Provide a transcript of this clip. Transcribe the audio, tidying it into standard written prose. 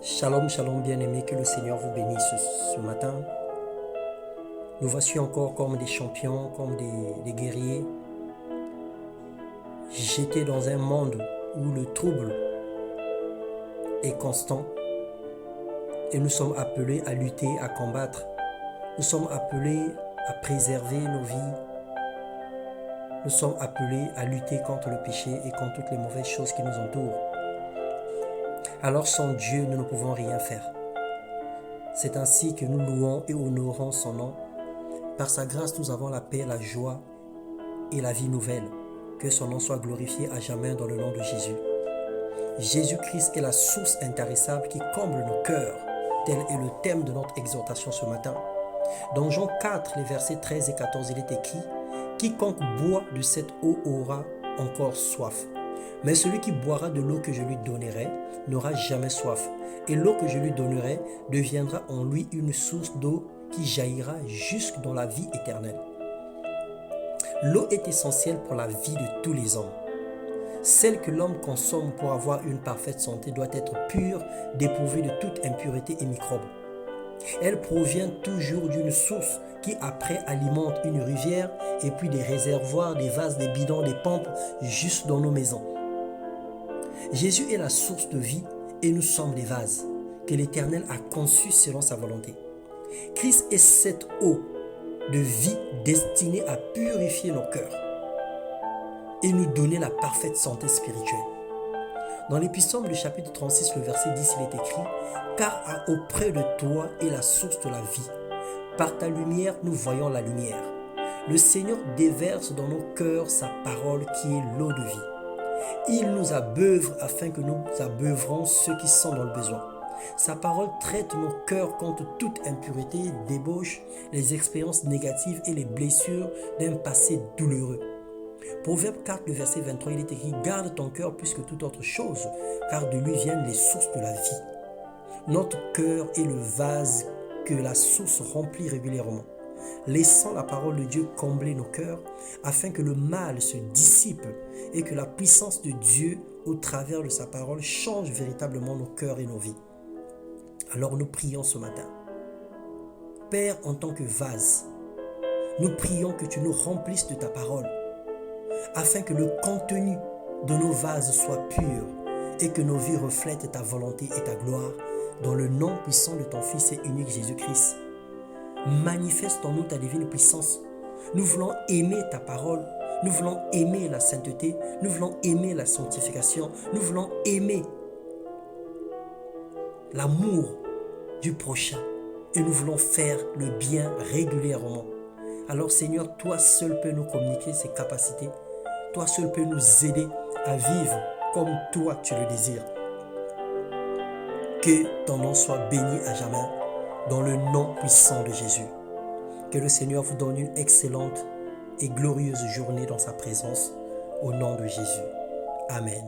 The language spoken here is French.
Shalom, shalom bien-aimés, que le Seigneur vous bénisse ce matin. Nous voici encore comme des champions, comme des guerriers, jetés dans un monde où le trouble est constant et nous sommes appelés à lutter, à combattre. Nous sommes appelés à préserver nos vies. Nous sommes appelés à lutter contre le péché et contre toutes les mauvaises choses qui nous entourent. Alors sans Dieu, nous ne pouvons rien faire. C'est ainsi que nous louons et honorons son nom. Par sa grâce, nous avons la paix, la joie et la vie nouvelle. Que son nom soit glorifié à jamais dans le nom de Jésus. Jésus-Christ est la source intarissable qui comble nos cœurs. Tel est le thème de notre exhortation ce matin. Dans Jean 4, les versets 13 et 14, il est écrit « Quiconque boit de cette eau aura encore soif. Mais celui qui boira de l'eau que je lui donnerai n'aura jamais soif. Et l'eau que je lui donnerai deviendra en lui une source d'eau qui jaillira jusque dans la vie éternelle. » L'eau est essentielle pour la vie de tous les hommes. Celle que l'homme consomme pour avoir une parfaite santé doit être pure, dépourvue de toute impureté et microbes. Elle provient toujours d'une source qui après alimente une rivière et puis des réservoirs, des vases, des bidons, des pompes juste dans nos maisons. Jésus est la source de vie et nous sommes les vases que l'Éternel a conçus selon sa volonté. Christ est cette eau de vie destinée à purifier nos cœurs et nous donner la parfaite santé spirituelle. Dans l'Épître du chapitre 36, le verset 10, il est écrit « Car auprès de toi est la source de la vie. Par ta lumière, nous voyons la lumière. Le Seigneur déverse dans nos cœurs sa parole qui est l'eau de vie. Il nous abeuvre afin que nous abeuvrons ceux qui sont dans le besoin. Sa parole traite nos cœurs contre toute impureté, débauche, les expériences négatives et les blessures d'un passé douloureux. Proverbe 4, le verset 23, il est écrit « Garde ton cœur plus que toute autre chose, car de lui viennent les sources de la vie. » Notre cœur est le vase que la source remplit régulièrement. Laissons la parole de Dieu combler nos cœurs afin que le mal se dissipe et que la puissance de Dieu au travers de sa parole change véritablement nos cœurs et nos vies. Alors nous prions ce matin. Père, en tant que vase, nous prions que tu nous remplisses de ta parole afin que le contenu de nos vases soit pur et que nos vies reflètent ta volonté et ta gloire dans le nom puissant de ton Fils et unique Jésus-Christ. Manifeste en nous ta divine puissance. Nous voulons aimer ta parole. Nous voulons aimer la sainteté. Nous voulons aimer la sanctification. Nous voulons aimer l'amour du prochain. Et nous voulons faire le bien régulièrement. Alors Seigneur, toi seul peux nous communiquer ces capacités. Toi seul peux nous aider à vivre comme toi tu le désires. Que ton nom soit béni à jamais dans le nom puissant de Jésus. Que le Seigneur vous donne une excellente et glorieuse journée dans sa présence au nom de Jésus. Amen.